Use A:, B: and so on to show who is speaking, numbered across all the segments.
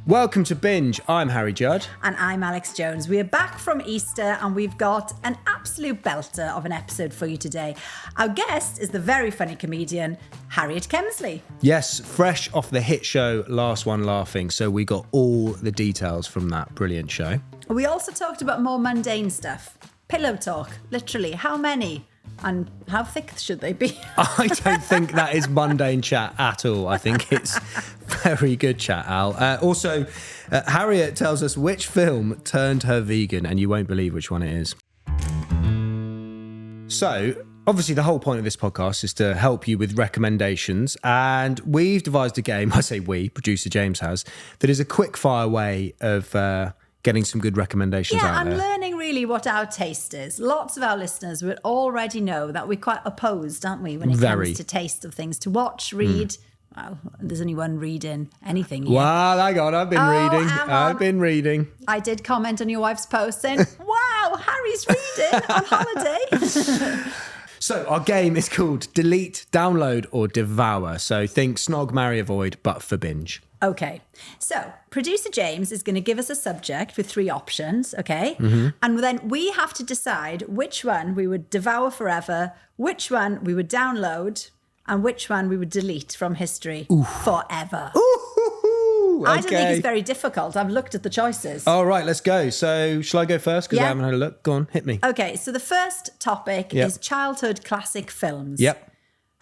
A: Welcome to Binge. I'm Harry Judd.
B: And I'm Alex Jones. We are back from Easter and we've got an absolute belter of an episode for you today. Our guest is the very funny comedian, Harriet Kemsley.
A: Yes, fresh off the hit show Last One Laughing. So we got all the details from that brilliant show.
B: We also talked about more mundane stuff. Pillow talk, literally. How many? And how thick should they be?
A: I don't think that is mundane chat at all. I think it's very good chat, Al. Also, Harriet tells us which film turned her vegan, and you won't believe which one it is. So, obviously, the whole point of this podcast is to help you with recommendations, and we've devised a game, I say we, producer James has, that is a quick-fire way of getting some good recommendations out there.
B: Yeah, and learning really what our taste is. Lots of our listeners would already know that we're quite opposed, aren't we, when it comes to taste of things to watch, read. Well, there's only one reading anything yet.
A: Well, hang on, I've been reading.
B: I did comment on your wife's post saying, wow, Harry's reading on holiday.
A: So our game is called Delete, Download or Devour. So think Snog, Marry, Avoid, but for Binge.
B: Okay, so producer James is going to give us a subject with 3 options, okay? Mm-hmm. And then we have to decide which one we would devour forever, which one we would download, and which one we would delete from history forever.
A: Ooh, okay.
B: I don't think it's very difficult. I've looked at the choices.
A: All right, let's go. So shall I go first? Because I haven't had a look. Go on, hit me.
B: Okay, so the first topic is childhood classic films.
A: Yep.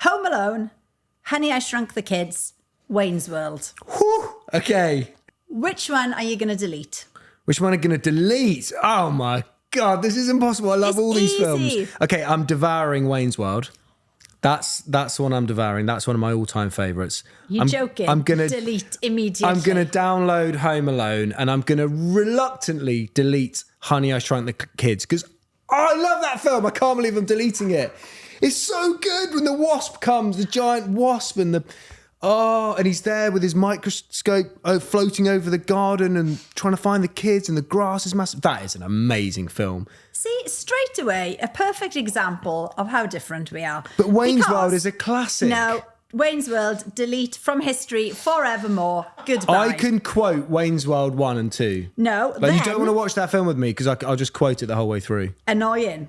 B: Home Alone, Honey, I Shrunk the Kids, Wayne's World.
A: Whew, okay.
B: Which one are you going to delete?
A: Which one are you going to delete? Oh my God, this is impossible. I love all these films. Okay, I'm devouring Wayne's World. That's the one I'm devouring. That's one of my all-time favourites.
B: You're joking.
A: I'm going to
B: delete immediately.
A: I'm going to download Home Alone and I'm going to reluctantly delete Honey, I Shrunk the Kids because I love that film. I can't believe I'm deleting it. It's so good when the wasp comes, the giant wasp and and he's there with his microscope floating over the garden and trying to find the kids and the grass is massive. That is an amazing film.
B: See, straight away, a perfect example of how different we are.
A: But Wayne's World is a classic.
B: No, Wayne's World, delete from history forevermore. Goodbye.
A: I can quote Wayne's World 1 and 2.
B: No,
A: like, you don't want to watch that film with me because I'll just quote it the whole way through.
B: Annoying.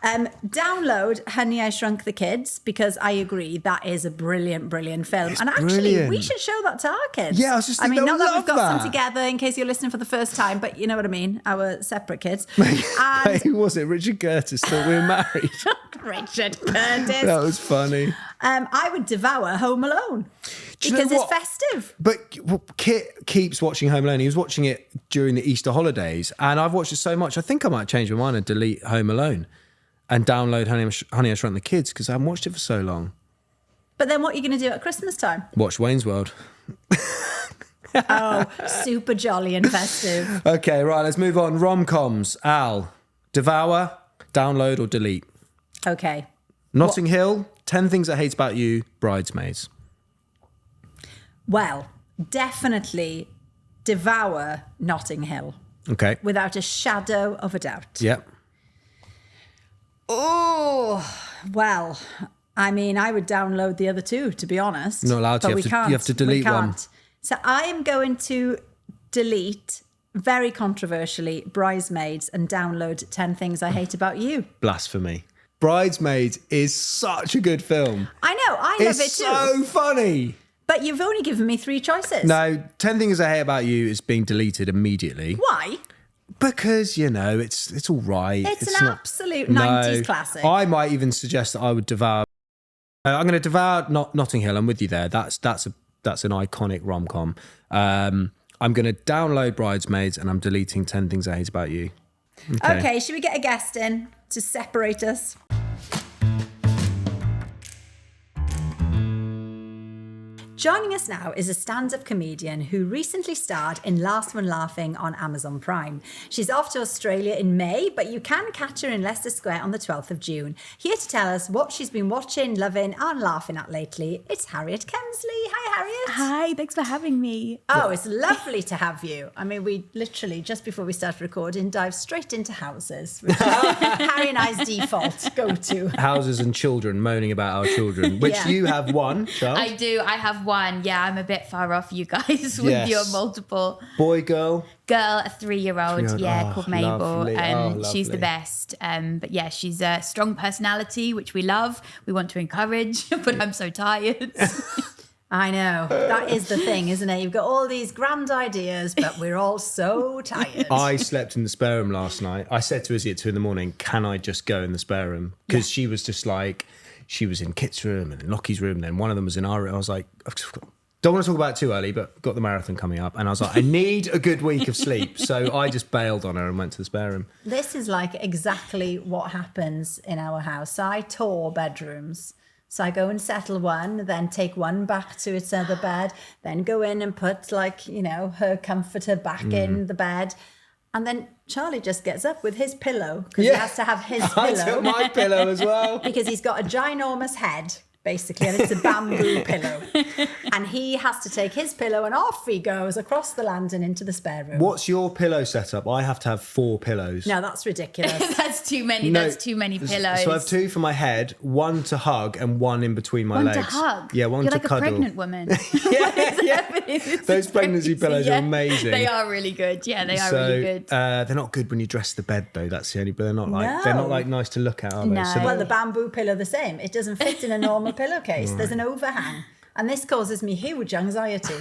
B: Download Honey, I Shrunk the Kids because I agree that is a brilliant, brilliant film.
A: It's
B: and actually,
A: brilliant.
B: We should show that to our kids.
A: Yeah, I was just thinking,
B: not that we've got some together in case you're listening for the first time, but you know what I mean, our separate kids. And
A: who was it? Richard Curtis thought we were married.
B: Richard Curtis.
A: That was funny.
B: I would devour Home Alone because it's festive.
A: But Kit keeps watching Home Alone. He was watching it during the Easter holidays, and I've watched it so much. I think I might change my mind and delete Home Alone and download Honey, I Shrunk the Kids because I haven't watched it for so long.
B: But then what are you going to do at Christmas time?
A: Watch Wayne's World.
B: Oh, super jolly and festive.
A: Okay, right, let's move on. Rom-coms. Al, devour, download or delete?
B: Okay.
A: Notting Hill, 10 Things I Hate About You, Bridesmaids.
B: Well, definitely devour Notting Hill.
A: Okay.
B: Without a shadow of a doubt.
A: Yep.
B: Oh, well, I mean, I would download the other 2, to be honest.
A: Not allowed to. You have to delete one.
B: So I am going to delete, very controversially, Bridesmaids and download 10 Things I Hate About You.
A: Blasphemy. Bridesmaids is such a good film.
B: I know, I love it too.
A: It's so funny.
B: But you've only given me 3 choices.
A: No, 10 Things I Hate About You is being deleted immediately.
B: Why?
A: Because, it's all right.
B: It's an absolute 90s classic.
A: I might even suggest that I would devour... I'm going to devour Notting Hill. I'm with you there. That's an iconic rom-com. I'm going to download Bridesmaids and I'm deleting 10 Things I Hate About You.
B: Okay, should we get a guest in to separate us? Joining us now is a stand-up comedian who recently starred in Last One Laughing on Amazon Prime. She's off to Australia in May, but you can catch her in Leicester Square on the 12th of June. Here to tell us what she's been watching, loving and laughing at lately, it's Harriet Kemsley. Hi, Harriet.
C: Hi, thanks for having me.
B: Oh, it's lovely to have you. I mean, we literally, just before we started recording, dived straight into houses, which is Harry and I's default go-to.
A: Houses and children, moaning about our children, which you have one child.
C: I do. I have one. one. Yeah, I'm a bit far off you guys with
A: Yes.
C: your multiple.
A: Boy, girl.
C: Girl, a 3-year-old, yeah,
A: Oh,
C: called Mabel.
A: lovely.
C: She's the
A: Lovely.
C: best. But yeah, she's a strong personality, which we love. We want to encourage, but I'm so tired.
B: I know. That is the thing, isn't it? You've got all these grand ideas, but we're all so tired.
A: I slept in the spare room last night. I said to Izzy at 2 a.m, can I just go in the spare room? Because she was just like, she was in Kit's room and in Lockie's room, and then one of them was in our room. I was like, don't want to talk about it too early, but got the marathon coming up. And I was like, I need a good week of sleep. So I just bailed on her and went to the spare room.
B: This is like exactly what happens in our house. So I tour bedrooms. So I go and settle one, then take one back to its other bed, then go in and put her comforter back in the bed. And then Charlie just gets up with his pillow because he has to have his
A: I
B: pillow.
A: took my pillow as well.
B: Because he's got a ginormous head, basically, and it's a bamboo pillow. And he has to take his pillow and off he goes across the land and into the spare room.
A: What's your pillow setup? I have to have 4 pillows.
B: No, that's ridiculous.
C: That's too many.
A: No,
C: That's too many pillows.
A: So I have 2 for my head, 1 to hug, and 1 in between my
C: One
A: legs.
C: to hug.
A: Yeah, 1
C: You're
A: to
C: like
A: cuddle.
C: a pregnant woman.
A: yeah. Those pregnancy pillows are amazing.
C: They are really good. Yeah, they are
A: So
C: really good.
A: they're not good when you dress the bed though. That's the only. But they're not
B: No.
A: like nice to look at, are they?
C: No.
A: So
B: Well, the bamboo pillow the same. It doesn't fit in a normal pillowcase. There's an overhang. And this causes me huge anxiety.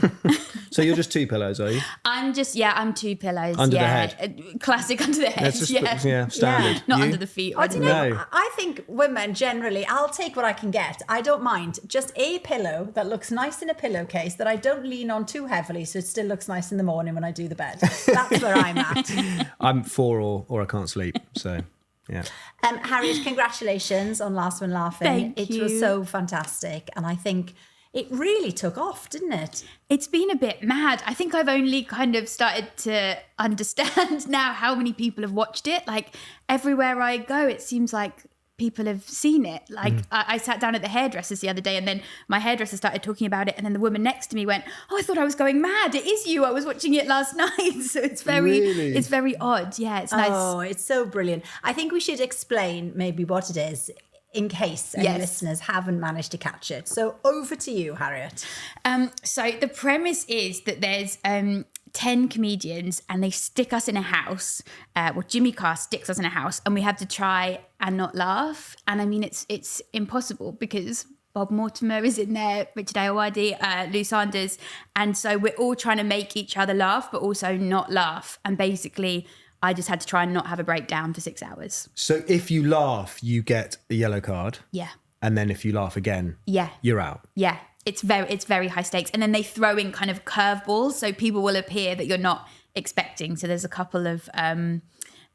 A: so you're just 2 pillows, are you?
C: I'm 2 pillows.
A: Under the
C: yeah.
A: head.
C: Classic under the head.
A: Let's just
C: yeah.
A: standard.
C: Not
A: You?
C: under the feet.
B: I don't know.
A: No.
B: I think women generally, I'll take what I can get. I don't mind. Just a pillow that looks nice in a pillowcase that I don't lean on too heavily so it still looks nice in the morning when I do the bed. That's where I'm at.
A: I'm 4 or I can't sleep. So yeah.
B: Harriet, congratulations on Last One Laughing.
C: Thank
B: It was
C: you.
B: so fantastic. And I think it really took off, didn't it?
C: It's been a bit mad. I think I've only kind of started to understand now how many people have watched it. Like everywhere I go, it seems like people have seen it. Like I sat down at the hairdresser's the other day and then my hairdresser started talking about it and then the woman next to me went, oh, I thought I was going mad. It is you. I was watching it last night. So it's very odd. Yeah, it's nice.
B: Oh, it's so brilliant. I think we should explain maybe what it is in case any listeners haven't managed to catch it. So over to you, Harriet.
C: So the premise is that there's 10 comedians and they stick us in a house. Jimmy Carr sticks us in a house and we have to try and not laugh. And I mean, it's impossible because Bob Mortimer is in there, Richard Ayoade, Lou Sanders. And so we're all trying to make each other laugh, but also not laugh. And basically, I just had to try and not have a breakdown for 6 hours.
A: So if you laugh, you get a yellow card.
C: Yeah.
A: And then if you laugh again,
C: Yeah.
A: you're out.
C: Yeah. It's very high stakes. And then they throw in kind of curveballs. So people will appear that you're not expecting. So there's a couple of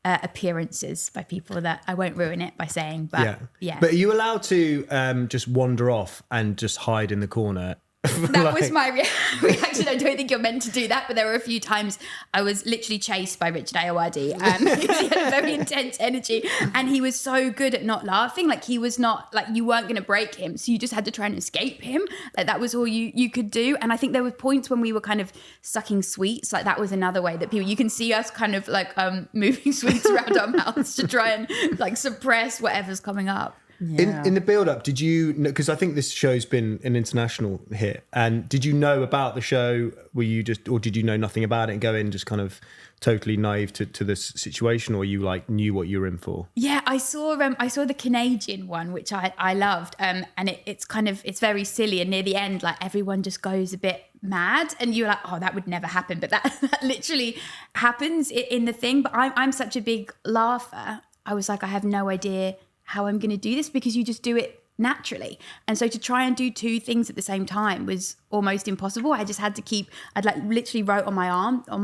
C: appearances by people that I won't ruin it by saying. But yeah.
A: But are you allowed to just wander off and just hide in the corner?
C: That was my reaction. I don't think you're meant to do that, but there were a few times I was literally chased by Richard Ayoade because he had a very intense energy and he was so good at not laughing. Like he was not, like you weren't going to break him, so you just had to try and escape him. Like that was all you could do. And I think there were points when we were kind of sucking sweets. Like that was another way that you can see us kind of like moving sweets around our mouths to try and like suppress whatever's coming up.
B: Yeah.
A: In the build-up, did you, because I think this show's been an international hit, and did you know about the show? Were you just, or did you know nothing about it and go in just kind of totally naive to this situation, or you like knew what you were in for?
C: Yeah, I saw the Canadian one, which I loved, and it's very silly, and near the end, like everyone just goes a bit mad, and you're like, oh, that would never happen, but that literally happens in the thing. But I'm such a big laugher. I was like, I have no idea how I'm going to do this because you just do it naturally. And so to try and do 2 things at the same time was almost impossible. I just had to I'd like literally wrote on my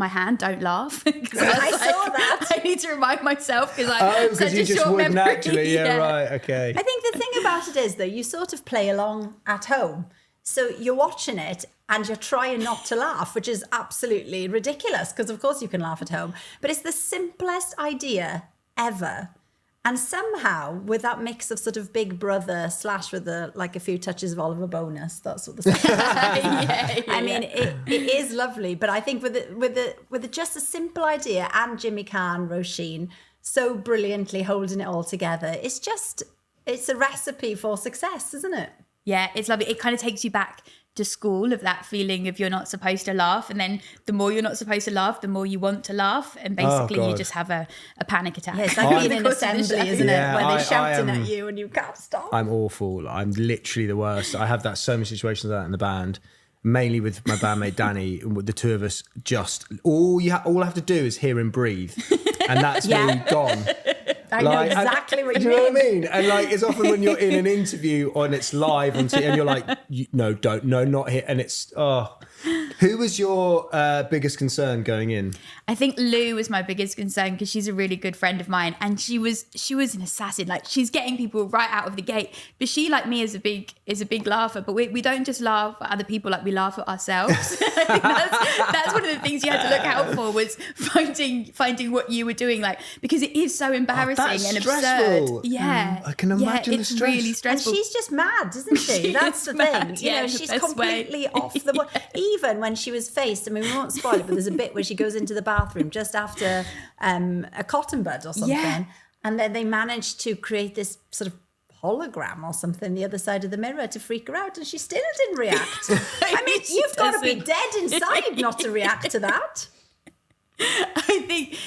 C: hand, don't laugh. I
B: saw that.
C: I need to remind myself because I have such
A: you
C: a
A: just
C: short
A: would
C: memory.
A: naturally, right, okay.
B: I think the thing about it is, though, you sort of play along at home. So you're watching it and you're trying not to laugh, which is absolutely ridiculous because, of course, you can laugh at home. But it's the simplest idea ever. And somehow, with that mix of sort of Big Brother / with a few touches of Oliver Bonus, that sort of stuff. I mean, it is lovely. But I think with just a simple idea and Jimmy Carr and Roisin so brilliantly holding it all together, it's a recipe for success, isn't it?
C: Yeah, it's lovely. It kind of takes you back to school of that feeling of you're not supposed to laugh, and then the more you're not supposed to laugh, the more you want to laugh, and basically you just have a panic attack.
B: Yeah, it's like being in assembly, isn't it? When they're shouting at you and you can't stop.
A: I'm awful. I'm literally the worst. I have that so many situations like that in the band, mainly with my bandmate Danny, and with the two of us. Just all I have to do is hear him breathe, and that's me gone.
B: I know exactly what you mean.
A: Do you know what I mean? And like, it's often when you're in an interview and it's live on TV, and you're like, not here. And it's, Who was your biggest concern going in?
C: I think Lou was my biggest concern because she's a really good friend of mine, and she was an assassin. Like, she's getting people right out of the gate. But she, like me, is a big laugher. But we don't just laugh at other people, like we laugh at ourselves. I think that's one of the things you had to look out for, was finding what you were doing, like, because it is so embarrassing and
A: stressful.
C: absurd. Yeah,
A: I can imagine the stress.
C: It's really stressful.
B: And she's just mad, isn't she? That's the thing. You know, she's completely off the wall. Even when she was faced, I mean, we won't spoil it, but there's a bit where she goes into the bathroom just after a cotton bud or something, and then they managed to create this sort of hologram or something the other side of the mirror to freak her out, and she still didn't react. I mean, you've got to be dead inside not to react to that.
C: I think,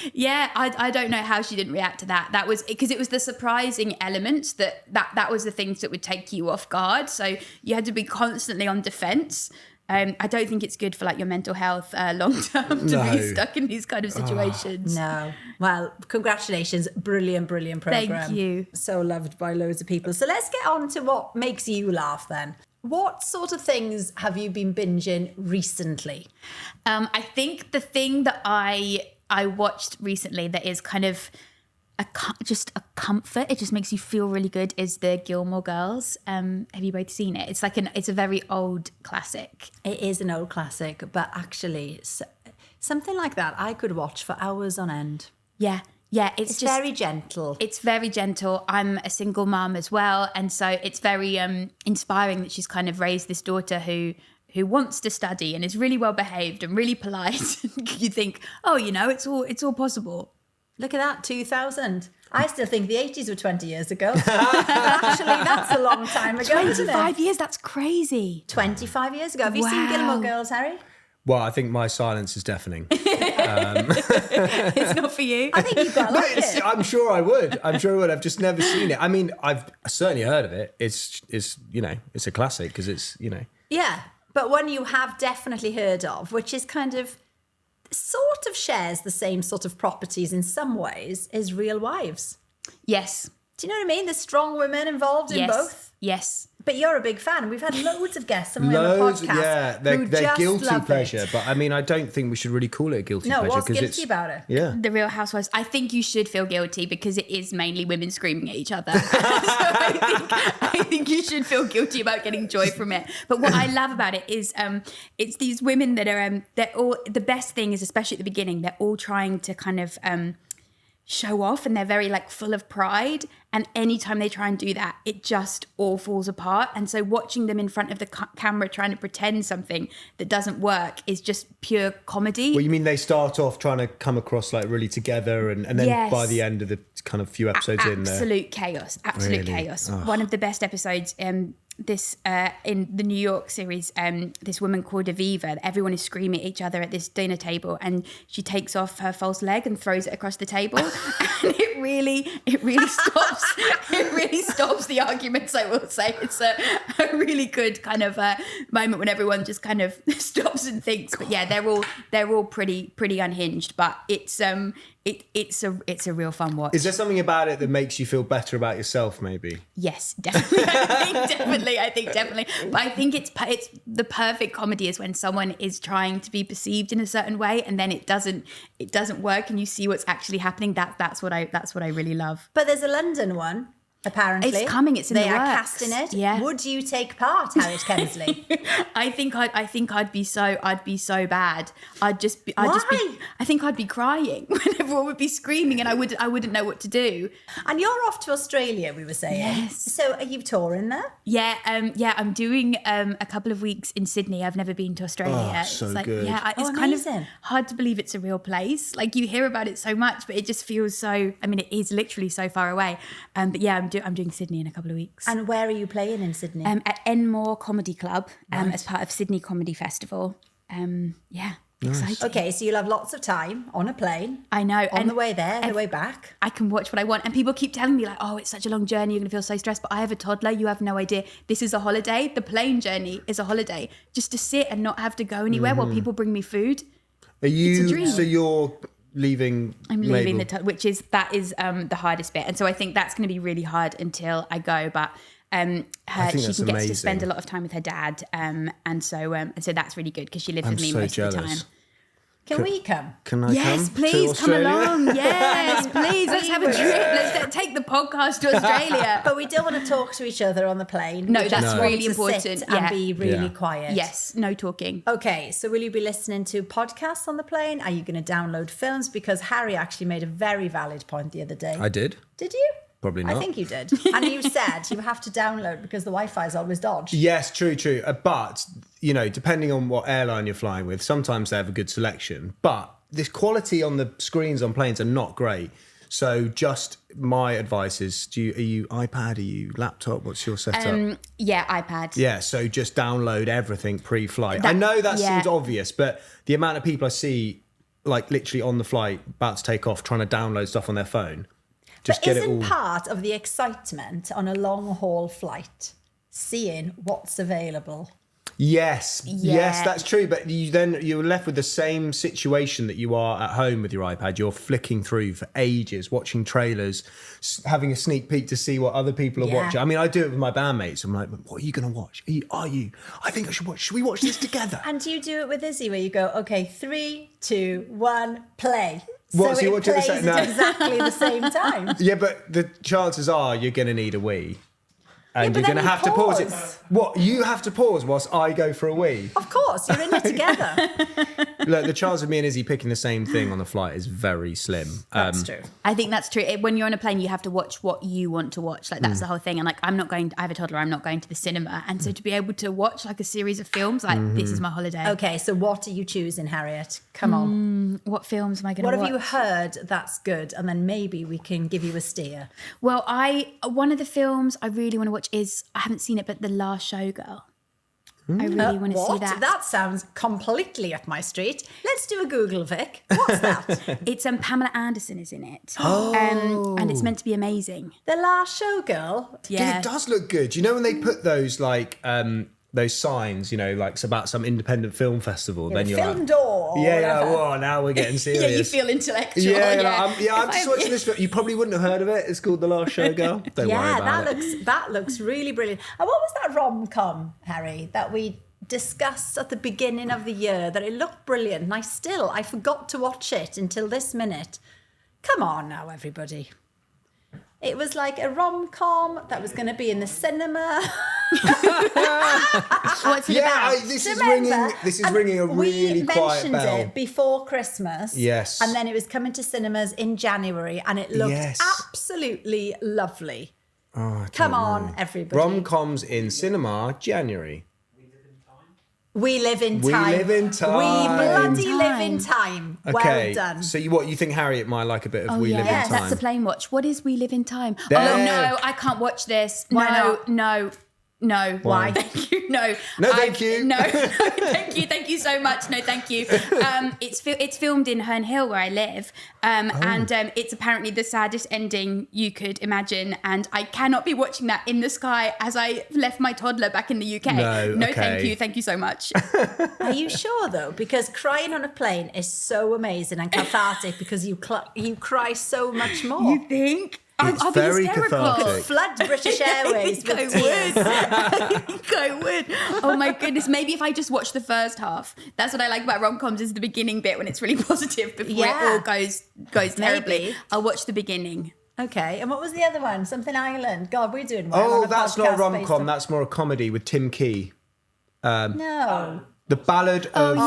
C: I don't know how she didn't react to that. That was because it was the surprising elements that was the things that would take you off guard. So you had to be constantly on defense. I don't think it's good for like your mental health long term to be stuck in these kind of situations.
B: No. Well, congratulations. Brilliant program.
C: Thank you.
B: So loved by loads of people. So let's get on to what makes you laugh then. What sort of things have you been binging recently?
C: I think the thing that I watched recently that is kind of just a comfort, it just makes you feel really good, is the Gilmore Girls. Have you both seen it? It's it's a very old classic.
B: It is an old classic, but actually something like that I could watch for hours on end.
C: Yeah, it's just
B: very gentle.
C: It's very gentle. I'm a single mum as well, and so it's very inspiring that she's kind of raised this daughter who wants to study and is really well behaved and really polite. You think, it's all possible.
B: Look at that, 2000. I still think the 80s were 20 years ago. Actually, that's a long time ago.
C: 25 years, that's crazy.
B: 25 years ago. Have you seen Gilmore Girls, Harry?
A: Well, I think my silence is deafening.
C: It's not for you.
B: I think you've got to like it.
A: I'm sure I would. I've just never seen it. I mean, I've certainly heard of it. It's a classic because it's.
B: Yeah, but one you have definitely heard of, which is kind of sort of shares the same sort of properties in some ways, is Real Wives.
C: Yes.
B: Do you know what I mean? There's strong women involved in both.
C: Yes.
B: But you're a big fan. We've had loads of guests on the podcast.
A: Yeah, they're guilty pleasure. But I mean, I don't think we should really call it a guilty pleasure.
B: No, what's guilty about it?
A: Yeah.
C: The Real Housewives. I think you should feel guilty because it is mainly women screaming at each other. So I think you should feel guilty about getting joy from it. But what I love about it is it's these women that are, they're all, the best thing is, especially at the beginning, they're all trying to kind of show off, and they're very like full of pride, and anytime they try and do that, it just all falls apart. And so watching them in front of the camera trying to pretend something that doesn't work is just pure comedy.
A: Well, you mean they start off trying to come across like really together, and then by the end of the kind of few episodes
C: absolute chaos. Oh. One of the best episodes in the New York series, this woman called Aviva, everyone is screaming at each other at this dinner table, and she takes off her false leg and throws it across the table. And it really stops the arguments, I will say. It's a really good kind of moment when everyone just kind of stops and thinks. But yeah, they're all pretty unhinged, but it's a real fun watch.
A: Is there something about it that makes you feel better about yourself, maybe?
C: Yes, definitely. I think definitely. But I think it's the perfect comedy is when someone is trying to be perceived in a certain way, and then it doesn't work, and you see what's actually happening. That's what I really love.
B: But there's a London one. Apparently,
C: it's coming. It's in the works.
B: They are casting it.
C: Yeah.
B: Would you take part, Harriet Kemsley?
C: I think I'd be so bad. I think I'd be crying when everyone would be screaming, and I wouldn't know what to do.
B: And you're off to Australia, we were saying.
C: Yes.
B: So are you touring there?
C: Yeah. I'm doing a couple of weeks in Sydney. I've never been to Australia yet.
A: So
C: it's
A: good.
C: Yeah, it's kind of hard to believe it's a real place. Like, you hear about it so much, but it just feels so. I mean, it is literally so far away. But yeah, I'm doing Sydney in a couple of weeks.
B: And where are you playing in Sydney?
C: At Enmore Comedy Club as part of Sydney Comedy Festival. Exciting.
B: Okay, so you'll have lots of time on a plane.
C: I know.
B: On the way there, the way back.
C: I can watch what I want. And people keep telling me like, oh, it's such a long journey. You're going to feel so stressed. But I have a toddler. You have no idea. This is a holiday. The plane journey is a holiday. Just to sit and not have to go anywhere while people bring me food.
A: It's
C: a dream.
A: So you're leaving?
C: I'm leaving that is the hardest bit. And so I think that's going to be really hard until I go. But she can get to spend a lot of time with her dad. And so that's really good because she lives with me most of the time.
B: Can we come?
A: Can I
C: yes,
A: come?
C: Please come along. Yes, please. Let's have a trip. Let's take the podcast to Australia.
B: But we don't want to talk to each other on the plane.
C: No,
B: we
C: that's
B: just
C: really
B: want to
C: important.
B: sit and be really quiet.
C: Yes, no talking.
B: Okay, so will you be listening to podcasts on the plane? Are you going to download films? Because Harry actually made a very valid point the other day.
A: I did.
B: Did you?
A: Probably not.
B: I think you did. And you said you have to download because the Wi-Fi is always dodged.
A: Yes, true. But, depending on what airline you're flying with, sometimes they have a good selection. But this quality on the screens on planes are not great. So just my advice is, are you iPad? Are you laptop? What's your setup?
C: Yeah, iPad.
A: Yeah, so just download everything pre-flight. I know that seems obvious, but the amount of people I see, like literally on the flight, about to take off, trying to download stuff on their phone.
B: But isn't part of the excitement on a long haul flight seeing what's available?
A: Yes, that's true. But you're left with the same situation that you are at home with your iPad. You're flicking through for ages, watching trailers, having a sneak peek to see what other people are watching. I mean, I do it with my bandmates. I'm like, what are you going to watch? Are you? I think I should watch. Should we watch this together?
B: And do you do it with Izzy where you go, okay, 3, 2, 1, play?
A: What,
B: so
A: you
B: it
A: watch it
B: plays at exactly the same time.
A: Yeah, but the chances are you're going to need a wee. And
B: but
A: you're going to have to pause it.
B: pause.
A: What? You have to pause whilst I go for a wee?
B: Of course, you're in it together.
A: Look, the chance of me and Izzy picking the same thing on the flight is very slim.
B: That's true.
C: I think that's true. When you're on a plane, you have to watch what you want to watch. Like that's the whole thing. And like, I have a toddler, I'm not going to the cinema. And so to be able to watch like a series of films, like this is my holiday.
B: Okay, so what are you choosing, Harriet? Come on.
C: What films am I going to watch?
B: What have you heard that's good? And then maybe we can give you a steer.
C: Well, one of the films I really want to watch is, I haven't seen it, but The Last Showgirl. I really want to see that.
B: That sounds completely up my street. Let's do a Google, Vic. What's that?
C: It's Pamela Anderson is in it. And it's meant to be amazing.
B: The Last Showgirl?
C: Yeah.
A: It does look good. You know when they put those like those signs, like it's about some independent film festival, then you're
B: Film
A: like,
B: door.
A: yeah, whoa, now we're getting serious.
C: Yeah, you feel intellectual.
A: I'm just watching this. You probably wouldn't have heard of it. It's called The Last Showgirl. Don't worry about it.
B: That looks really brilliant. And what was that rom-com, Harry, that we discussed at the beginning of the year that it looked brilliant and I forgot to watch it until this minute. Come on now, everybody. It was like a rom-com that was going to be in the cinema.
C: What's it about?
A: This is ringing a really quiet bell. We mentioned
B: it before Christmas.
A: Yes.
B: And then it was coming to cinemas in January and it looked absolutely lovely.
A: Oh,
B: Come on, everybody.
A: Rom-coms in cinema, January.
B: We live in time.
A: We live in time.
B: We bloody live in time.
A: Okay.
B: Well done.
A: So you think Harriet might like a bit of We Live in Time?
C: That's a plane watch. What is We Live in Time?
A: There.
C: Oh no, I can't watch this.
B: Why not?
C: No.
A: Why?
C: Thank you. No.
A: No, thank you.
C: No, thank you. Thank you so much. No, thank you. It's filmed in Herne Hill where I live. And it's apparently the saddest ending you could imagine. And I cannot be watching that in the sky as I left my toddler back in the UK. No,
A: okay.
C: thank you. Thank you so much.
B: Are you sure though? Because crying on a plane is so amazing and cathartic because you cry so much more.
C: You think?
A: It's very cathartic.
B: Could flood British Airways with tears.
C: I think I would. Oh my goodness. Maybe if I just watch the first half. That's what I like about rom-coms is the beginning bit when it's really positive before it all goes terribly.
B: Maybe.
C: I'll watch the beginning.
B: Okay, and what was the other one? Something Island. God, we're doing well.
A: Oh, that's not a rom-com. That's more a comedy with Tim Key.
B: No.
A: The Ballad of...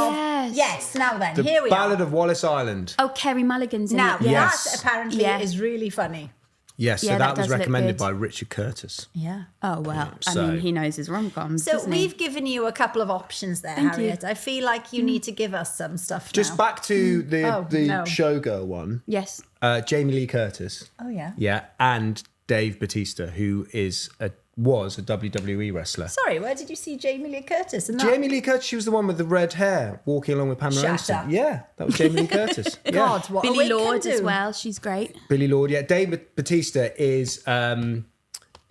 B: Yes, now then, here we
A: The
B: are.
A: Ballad of Wallace Island.
C: Oh, Kerry Mulligan's in
B: Now,
C: it.
B: that apparently is really funny.
A: Yes, so
C: Yeah,
A: that
C: that
A: was
C: does look
A: recommended
C: good.
A: by Richard Curtis.
B: Yeah.
C: Oh, well. I
A: So-
C: mean, he knows his rom-coms,
B: So
C: doesn't he?
B: we've given you a couple of options there,
C: Thank you.
B: Harriet. I feel like you need to give us some stuff
A: Just
B: now.
A: back to the
B: no.
A: Showgirl one.
C: Yes.
A: Jamie Lee Curtis.
B: Oh, yeah.
A: Yeah, and Dave Bautista, who was a WWE wrestler.
B: Sorry, where did you see Jamie Lee Curtis? In that?
A: Jamie Lee Curtis, she was the one with the red hair walking along with Pamela
B: Shut
A: Anderson.
B: up.
A: Yeah, that was Jamie Lee Curtis. Yeah.
B: God, what a
C: Billy
B: week can
C: Lord as
B: do.
C: well. She's great.
A: Billy Lord, yeah. Dave Bautista is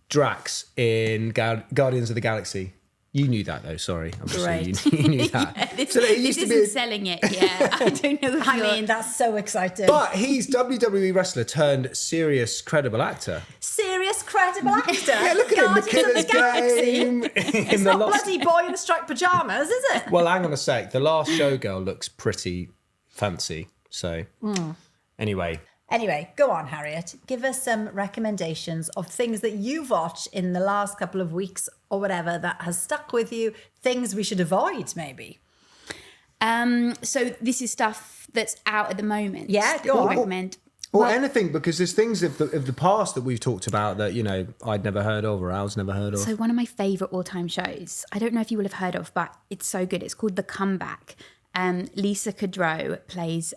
A: Drax in Guardians of the Galaxy. You knew that though, sorry. I'm just saying you knew that.
C: Yeah, this
A: So he used
C: this
A: to be
C: isn't selling it. Yeah, I don't know if
B: I
C: you're...
B: mean, that's so exciting.
A: But he's WWE wrestler turned serious credible actor.
B: Serious, credible actor.
A: Yeah, look at him, the
B: Guardians of
A: Killer's
B: Galaxy.
A: Game.
B: It's not bloody boy in the striped pajamas, is it?
A: Well, hang on a sec. The Last Showgirl looks pretty fancy. So, anyway.
B: Anyway, go on, Harriet. Give us some recommendations of things that you've watched in the last couple of weeks or whatever that has stuck with you, things we should avoid, maybe.
C: So this is stuff that's out at the moment.
B: Yeah,
C: that
B: go
C: I
B: on.
C: recommend.
A: Or anything, because there's things of the past that we've talked about that, you know, I'd never heard of or Al's never heard of.
C: So one of my favourite all-time shows, I don't know if you will have heard of, but it's so good. It's called The Comeback. Lisa Kudrow plays...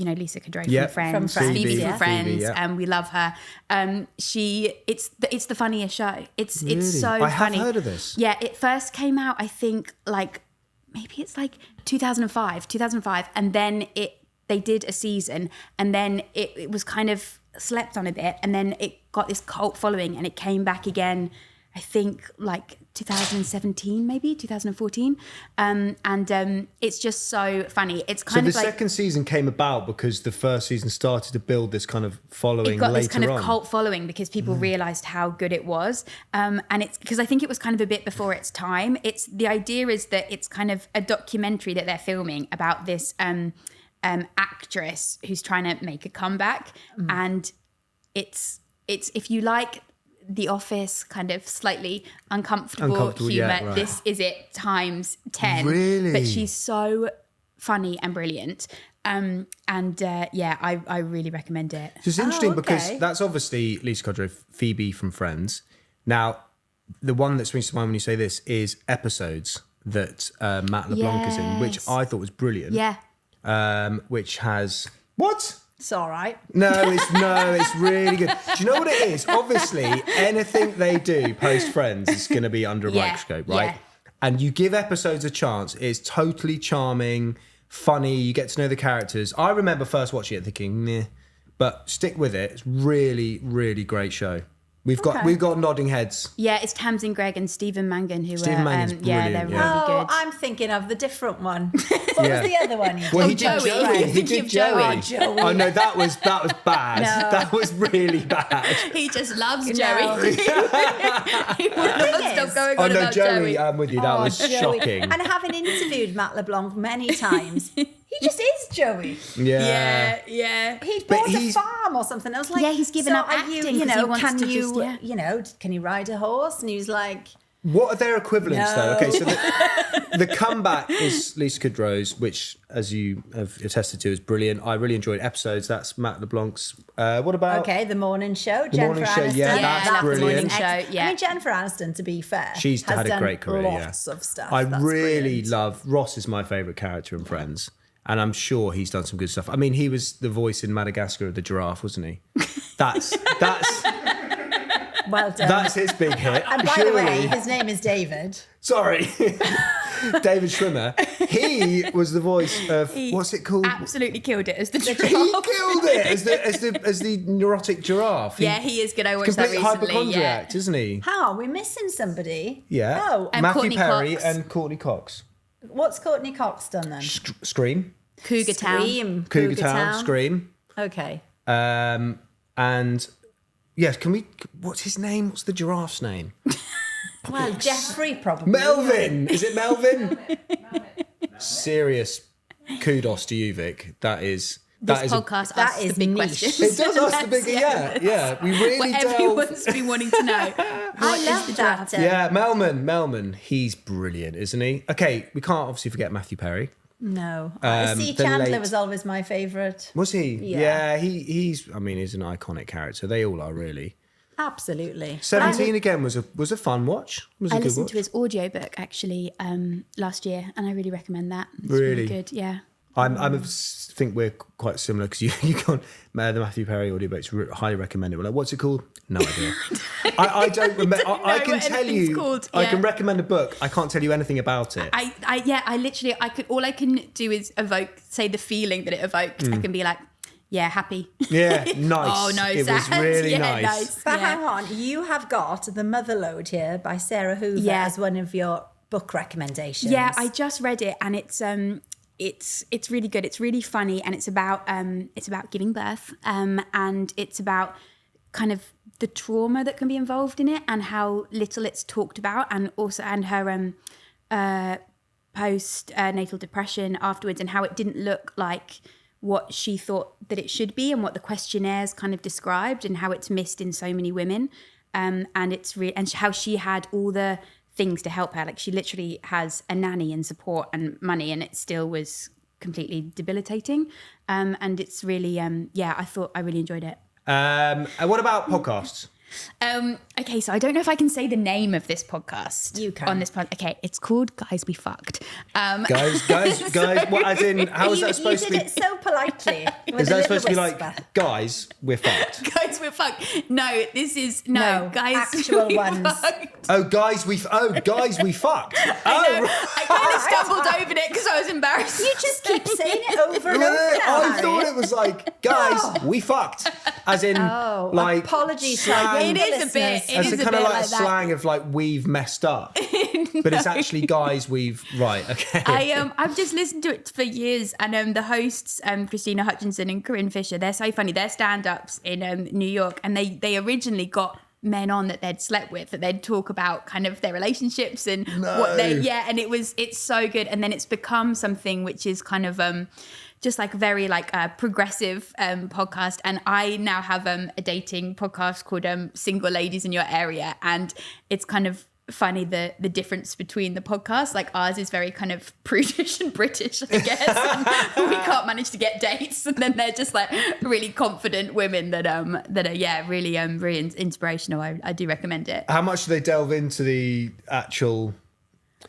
C: Lisa Kudrow
A: Yep.
C: from Friends.
B: From Friends,
C: Phoebe
B: yeah.
C: from Friends.
A: Phoebe, yeah.
C: We love her. It's the funniest show. It's so
A: I have
C: funny.
A: heard of this.
C: Yeah, it first came out, I think, maybe it's 2005, and then they did a season, and then it was kind of slept on a bit, and then it got this cult following, and it came back again, I think 2017, maybe 2014, and it's just so funny. It's kind
A: So
C: of
A: the second season came about because the first season started to build this kind of following
C: it got
A: later
C: this kind of
A: on.
C: cult following because people realized how good it was, and it's because I think it was kind of a bit before its time. The idea is that it's kind of a documentary that they're filming about this actress who's trying to make a comeback, and it's if you like The Office, kind of slightly uncomfortable humour.
A: Yeah, right.
C: This is it times 10.
A: Really?
C: But she's so funny and brilliant. I really recommend it.
A: So it's interesting
B: okay.
A: because that's obviously Lisa Kudrow, Phoebe from Friends. Now, the one that springs to mind when you say this is Episodes that Matt LeBlanc is in, which
C: Yes.
A: I thought was brilliant.
C: Yeah.
A: Which has... What?
B: It's all right.
A: No, it's really good. Do you know what it is? Obviously, anything they do post Friends is going to be under a microscope, right?
C: Yeah.
A: And you give Episodes a chance. It's totally charming, funny. You get to know the characters. I remember first watching it thinking, meh, but stick with it. It's really, really great show. We've got nodding heads.
C: Yeah, it's Tamsin Gregg and Stephen Mangan who
A: Stephen
C: are,
A: Mangan's
C: they're
A: brilliant,
C: really
A: yeah.
C: good.
B: I'm thinking of the different one. What
A: Yeah.
B: was the other one?
A: Well, he
C: Joey.
A: did Joey. He
C: Thinking
A: did
C: of Joey.
A: Joey.
B: Oh, Joey.
A: Oh no, that was bad.
B: No.
A: That was really bad.
C: He just loves
B: No.
C: Joey. He will not stop going
A: Oh
C: on
A: no,
C: about
A: Joey,
C: Joey.
A: I'm with you. That was
B: Joey.
A: shocking.
B: And having interviewed Matt LeBlanc many times, he just is Joey.
A: Yeah.
C: Yeah.
B: He
A: But
B: bought a
A: he's-
B: farm or something. I was like,
C: Yeah, he's given
B: so
C: up
B: are
C: acting
B: You
C: 'cause he
B: know,
C: wants
B: can
C: to
B: you,
C: just, yeah.
B: you know, can you ride a horse? And he was like,
A: What are their equivalents though?
B: No.
A: Okay, so the Comeback is Lisa Kudrow's, which, as you have attested to, is brilliant. I really enjoyed Episodes. That's Matt LeBlanc's. What about?
B: okay, the morning show, Jennifer
A: Morning Show,
B: Aniston.
A: yeah,
C: that's
B: I love the
A: brilliant.
B: morning
C: Show, yeah.
B: I mean, Jennifer Aniston, to be fair,
A: She's
B: has
A: had a
B: done
A: great career.
B: Lots
A: Yeah,
B: of stuff.
A: I
B: That's
A: really
B: brilliant.
A: love Ross. Is my favourite character in Friends, and I'm sure he's done some good stuff. I mean, he was the voice in Madagascar of the giraffe, wasn't he? That's
B: Well done.
A: that's his big hit.
B: and by
A: surely.
B: the way, his name is David.
A: Sorry, David Schwimmer. He was the voice of what's it called?
C: Absolutely killed it as the
A: He
C: giraffe.
A: killed it as the neurotic giraffe.
C: Yeah, he is good. I watched that
A: Complete
C: recently.
A: hypochondriac,
C: Yeah.
A: isn't he?
B: How are we missing somebody?
A: Yeah.
B: Oh,
C: And
A: Matthew
C: Courtney
A: Perry
C: Cox.
A: and Courtney Cox.
B: what's Courtney Cox done then?
A: Scream.
C: Cougar Town.
B: Scream.
A: Cougar Town. Scream.
B: Okay.
A: And yes, can we? What's his name? What's the giraffe's name?
B: Well, Jeffrey probably.
A: Melvin. Is it Melvin? Serious kudos to you, Vic. That is.
C: This
A: That is.
C: podcast
B: that
C: asks
B: is
C: the big
B: niche.
C: questions.
A: It does ask the bigger. Yeah. We really
C: What
A: delve.
C: everyone's been wanting to know.
B: I love that.
A: Yeah, Melman. He's brilliant, isn't he? Okay, we can't obviously forget Matthew Perry.
B: No. See,
A: the
B: Chandler
A: late-
B: was always my favourite.
A: Was he?
B: Yeah.
A: He's. I mean, he's an iconic character. They all are really.
B: Absolutely.
A: 17 again was a fun watch. Was a
C: I
A: good
C: listened
A: watch.
C: to his audiobook actually last year, and I really recommend that. It's
A: Really?
C: good. Yeah.
A: think we're quite similar because you can't. The Matthew Perry audiobook's highly recommended. We're like, what's it called? No idea. I don't remember. I can tell you.
C: Called,
A: I can recommend a book. I can't tell you anything about it.
C: All I can do is say the feeling that it evoked. I can be like, yeah, happy.
A: Yeah, nice.
C: Oh no,
A: it
C: sad.
A: was really nice.
B: But hang on, you have got The Motherlode here by Sarah Hoover as one of your book recommendations.
C: Yeah, I just read it, and it's really good. It's really funny, and it's about giving birth, and it's about kind of the trauma that can be involved in it, and how little it's talked about, and her post natal depression afterwards, and how it didn't look like what she thought that it should be, and what the questionnaires kind of described, and how it's missed in so many women, and how she had all the things to help her. Like, she literally has a nanny and support and money, and it still was completely debilitating. And it's really, I thought I really enjoyed it.
A: And what about podcasts?
C: Okay, so I don't know if I can say the name of this podcast.
B: You can.
C: On this podcast. Okay, it's called Guys We Fucked.
A: Guys, what, as in, how is that supposed to be?
B: You did it so politely.
A: Is that supposed to be like, guys, we're fucked?
C: Guys, we're fucked. No, this is,
B: No,
C: guys.
B: actual ones.
C: Fucked.
A: Guys, we fucked.
C: I kind of stumbled over it because I was embarrassed.
B: You just keep saying it over and over now,
A: I thought it was like, guys, we fucked. As in, like,
B: apologies,
A: slang.
C: It is a bit.
A: As a kind of like slang of like, we've messed up. But it's actually, guys, right, okay.
C: I've just listened to it for years, and the hosts, Krystyna Hutchinson and Corinne Fisher, they're so funny. They're stand-ups in New York, and they originally got men on that they'd slept with, that they'd talk about kind of their relationships and what they, and it's so good. And then it's become something which is kind of just like very like a progressive podcast. And I now have a dating podcast called Single Ladies in Your Area, and it's kind of funny the difference between the podcasts. Like, ours is very kind of prudish and British, I guess, and we can't manage to get dates, and then they're just like really confident women that are really really inspirational. I do recommend it.
A: How much do they delve into the actual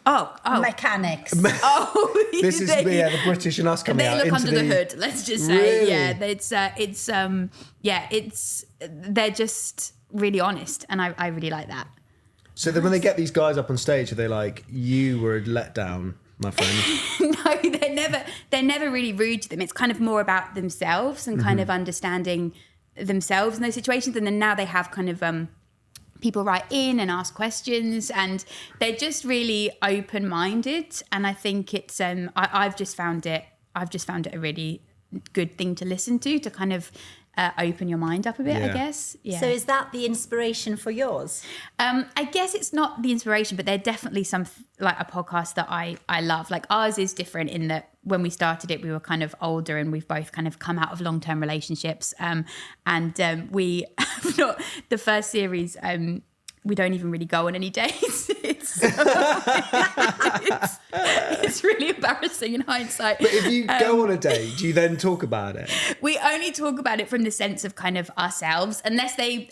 B: mechanics?
A: This is the British and us coming out.
C: They look
A: into
C: under the hood, let's just say. They're just really honest, and I really like that.
A: So then when they get these guys up on stage, are they like, you were a letdown, my friend?
C: No, they're never really rude to them. It's kind of more about themselves and kind of understanding themselves in those situations. And then now they have kind of people write in and ask questions, and they're just really open-minded. And I think it's I've just found it a really good thing to listen to kind of open your mind up a bit, I guess. Yeah.
B: So is that the inspiration for yours?
C: I guess it's not the inspiration, but they're definitely like a podcast that I love. Like, ours is different in that when we started it, we were kind of older, and we've both kind of come out of long-term relationships. And we have not, the first series, we don't even really go on any dates. It's really embarrassing in hindsight.
A: But if you go on a date, do you then talk about it?
C: We only talk about it from the sense of kind of ourselves, unless they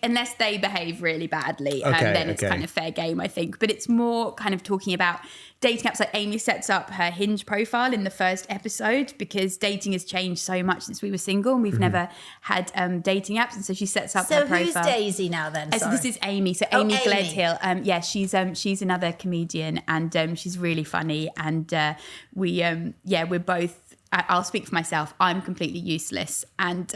C: behave really badly, then it's kind of fair game, I think. But it's more kind of talking about dating apps. Like, Amy sets up her Hinge profile in the first episode because dating has changed so much since we were single, and we've never had dating apps, and so she sets up her profile. So
B: who's Daisy now then?
C: So this is Amy. So Amy Gledhill. She's another comedian, and she's really funny. And we're both. I'll speak for myself. I'm completely useless, and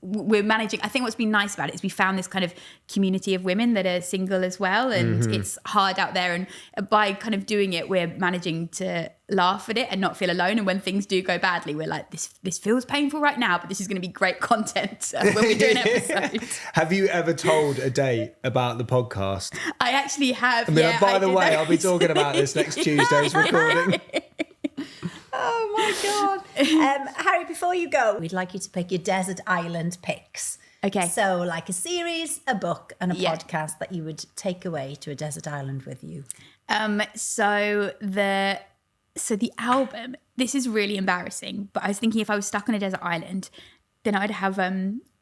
C: we're managing. I think what's been nice about it is we found this kind of community of women that are single as well, and it's hard out there. And by kind of doing it, we're managing to laugh at it and not feel alone. And when things do go badly, we're like, this feels painful right now, but this is going to be great content when we do an episode.
A: Have you ever told a date about the podcast?
C: I actually have.
A: By the way, I'll be talking about this next Tuesday's recording.
B: Oh my God. Harry, before you go, we'd like you to pick your desert island picks.
C: Okay.
B: So like a series, a book, and a podcast that you would take away to a desert island with you.
C: So the album, this is really embarrassing, but I was thinking if I was stuck on a desert island, then I'd have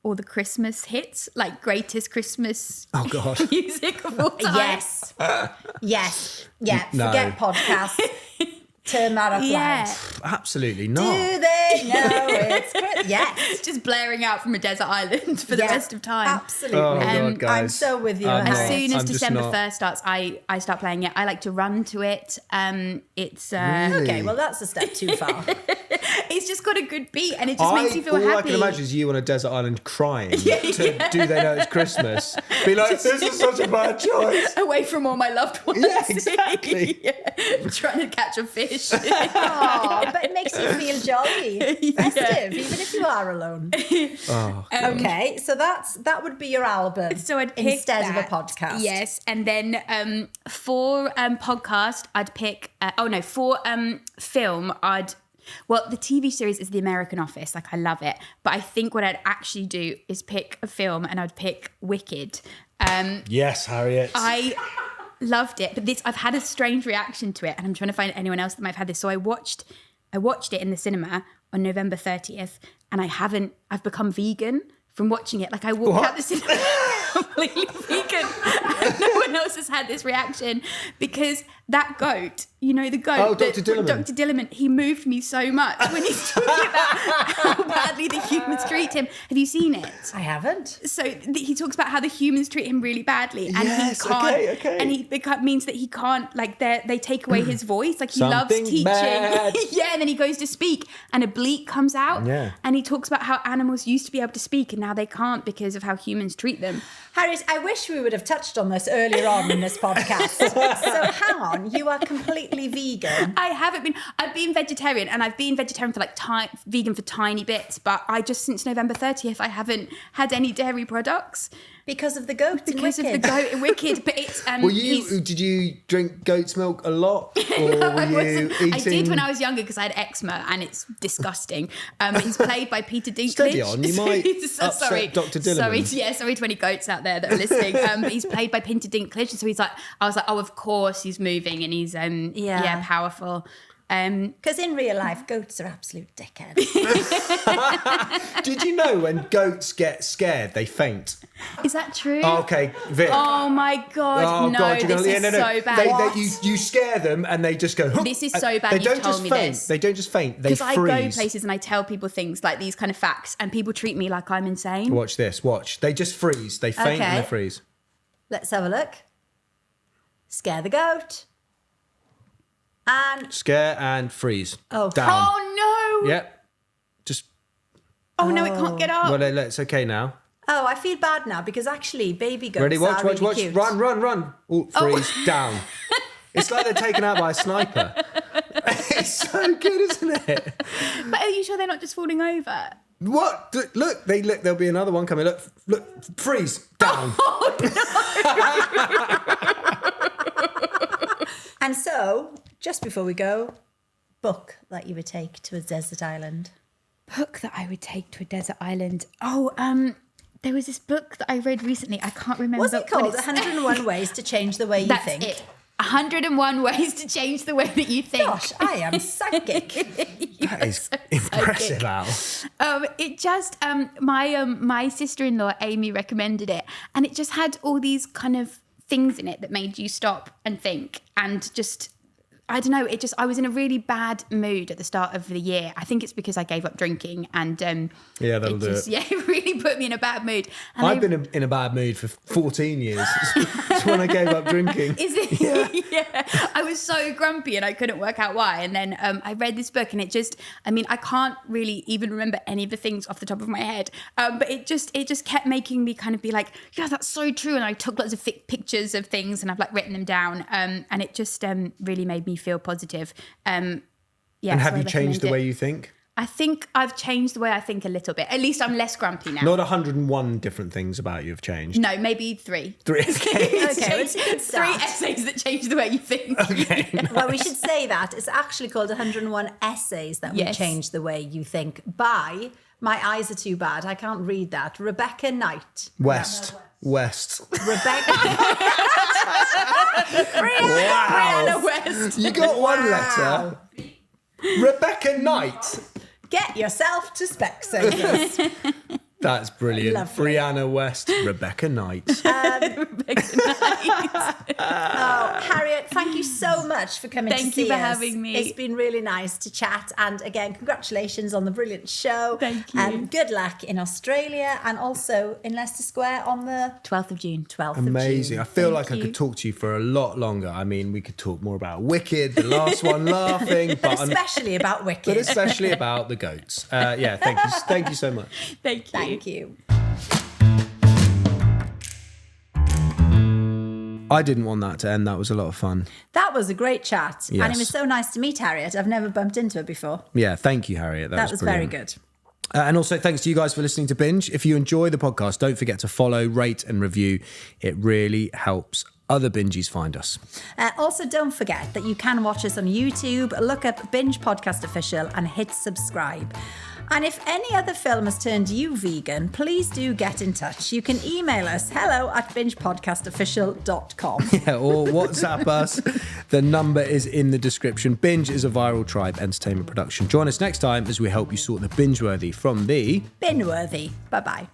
C: all the Christmas hits, like greatest Christmas music of all time.
B: Yes. Yeah,
A: No.
B: forget podcasts. Turn that up
C: Yeah.
B: loud.
A: Absolutely not.
B: Do they know it's Christmas? Yes.
C: Just blaring out from a desert island for the rest of time.
B: Absolutely.
A: Oh, God, guys.
B: I'm so with you.
A: I'm
C: As
A: not.
C: soon as
A: I'm just
C: December
A: not.
C: 1st starts, I start playing it. I like to run to it. It's
A: Really?
B: Okay, well, that's a step too far.
C: it's just got a good beat and it just makes you feel
A: all
C: happy.
A: I can imagine is you on a desert island crying to Do They Know It's Christmas. Be like, this is such a bad choice.
C: Away from all my loved ones.
A: Yeah, exactly.
C: Yeah. Trying to catch a fish.
B: Oh, but it makes you feel jolly, festive, even if you are alone. Okay, so that would be your album.
C: So I'd pick
B: instead
C: that.
B: of a podcast.
C: Yes, and then for podcast, I'd pick. For film, Well, the TV series is The American Office. Like, I love it. But I think what I'd actually do is pick a film, and I'd pick Wicked.
A: Yes, Harriet.
C: I loved it, but I've had a strange reaction to it, and I'm trying to find anyone else that might have had this. So I watched it in the cinema on November 30th, and I've become vegan from watching it. Like, I walked out the cinema completely vegan. And no one else has had this reaction because that goat, the goat.
A: Oh, Dr. Dillerman.
C: Dr. Dillerman, he moved me so much when he's talking about how badly the humans treat him. Have you seen it?
B: I haven't.
C: So he talks about how the humans treat him really badly, and
A: Yes,
C: he can't.
A: okay.
C: And it means that he can't. Like, they take away his voice. Like, he loves
A: Something
C: teaching.
A: bad.
C: Yeah, and then he goes to speak, and a bleat comes out.
A: Yeah.
C: And he talks about how animals used to be able to speak, and now they can't because of how humans treat them.
B: Harriet, I wish we would have touched on this earlier on in this podcast. So hang on, you are completely vegan.
C: I haven't been. I've been vegetarian, and I've been vegetarian for vegan for tiny bits. But I just since November 30th, I haven't had any dairy products
B: Because of the goat in
C: because of
B: Wicked.
C: the goat in Wicked. But it's
A: Did you drink goat's milk a lot? Or were you eating...
C: I did when I was younger because I had eczema and it's disgusting. He's played by Peter Dinklage.
A: Steady on, you might upset Dr. Dillerman.
C: Sorry to any goats out there that are listening. But he's played by Peter Dinklage, and so I was like, oh, of course he's moving and he's powerful.
B: Because in real life, goats are absolute dickheads.
A: Did you know when goats get scared, they faint?
C: Is that true?
A: Oh, okay, Vic.
C: Oh my God, no,
A: you're
C: this is so bad.
A: You scare them and they just go...
C: This is so bad
A: They
C: you've
A: don't
C: told
A: just
C: me
A: faint.
C: this.
A: They don't just faint, they
C: Because I
A: freeze.
C: go places and I tell people things like these kind of facts, and people treat me like I'm insane.
A: Watch this, watch. They just freeze. They faint and
B: Okay.
A: they freeze.
B: Let's have a look. Scare the goat. And
A: Scare and freeze.
B: Oh.
A: Down.
C: Oh no!
A: Yep. Just...
C: Oh no, it can't get up.
A: Well, it's okay now.
B: I feel bad now because actually baby goats
A: Ready? Watch,
B: are
A: watch,
B: really
A: watch.
B: cute.
A: Run. Oh, freeze. Down. It's like they're taken out by a sniper. It's so good, isn't it?
C: But are you sure they're not just falling over?
A: What? Look, there'll be another one coming. Look, freeze. Down.
B: And so, just before we go, book that you would take to a desert island.
C: Book that I would take to a desert island. Oh, there was this book that I read recently. I can't remember.
B: Was it
C: what
B: called
C: it's-
B: 101 Ways to Change the Way You
C: That's
B: Think?
C: it. 101 ways to change the way that you think.
B: Gosh, I am psychic.
A: That is impressive, Al.
C: It just my sister-in-law Amy recommended it, and it just had all these kind of things in it that made you stop and think, and just I don't know. I was in a really bad mood at the start of the year. I think it's because I gave up drinking, and
A: Yeah, that'll do it.
C: Yeah, it really put me in a bad mood. And
A: I've been in a bad mood for 14 years. It's when I gave up drinking.
C: Is it? Yeah. I was so grumpy and I couldn't work out why. And then I read this book, and it just, I can't really even remember any of the things off the top of my head. But it just kept making me kind of be like, yeah, that's so true. And I took lots of pictures of things, and I've written them down. And it just really made me feel positive.
A: And have you changed the way you think?
C: I think I've changed the way I think a little bit. At least I'm less grumpy now.
A: Not 101 different things about you have changed.
C: No, maybe 3.
A: 3. Okay.
B: Okay, it's a good
C: 3
B: start.
C: essays that change the way you think.
A: Okay.
B: Well, we should say that. It's actually called 101 Essays That Will
C: Yes.
B: Change the Way You Think by, my eyes are too bad, I can't read that, Rebecca Knight.
A: West.
B: Rebecca...
C: Brianna West.
A: You got one letter. Rebecca Knight.
B: Get yourself to Specsavers.
A: That's brilliant.
B: Lovely.
A: Brianna West, Rebecca Knight.
B: Harriet, thank you so much for coming to see us.
C: Thank you for having me.
B: It's been really nice to chat. And again, congratulations on the brilliant show.
C: Thank you.
B: Good luck in Australia and also in Leicester Square on the
C: 12th of June.
B: 12th
A: Amazing. I
B: of June.
A: feel like I could talk to you for a lot longer. I mean, we could talk more about Wicked, the last one, laughing.
B: But especially about Wicked.
A: But especially about the goats. Thank you. Thank you so much.
C: Thank you.
B: Thank you.
A: I didn't want that to end. That was a lot of fun.
B: That was a great chat.
A: Yes.
B: And it was so nice to meet Harriet. I've never bumped into her before.
A: Yeah, thank you, Harriet. That was
B: very
A: brilliant.
B: good.
A: And also, thanks to you guys for listening to Binge. If you enjoy the podcast, don't forget to follow, rate, and review. It really helps other bingies find us.
B: Also, don't forget that you can watch us on YouTube. Look up Binge Podcast Official and hit subscribe. And if any other film has turned you vegan, please do get in touch. You can email us hello@bingepodcastofficial.com.
A: Or WhatsApp us. The number is in the description. Binge is a Viral Tribe entertainment production. Join us next time as we help you sort the binge-worthy from the
B: Bin-worthy. Bye-bye.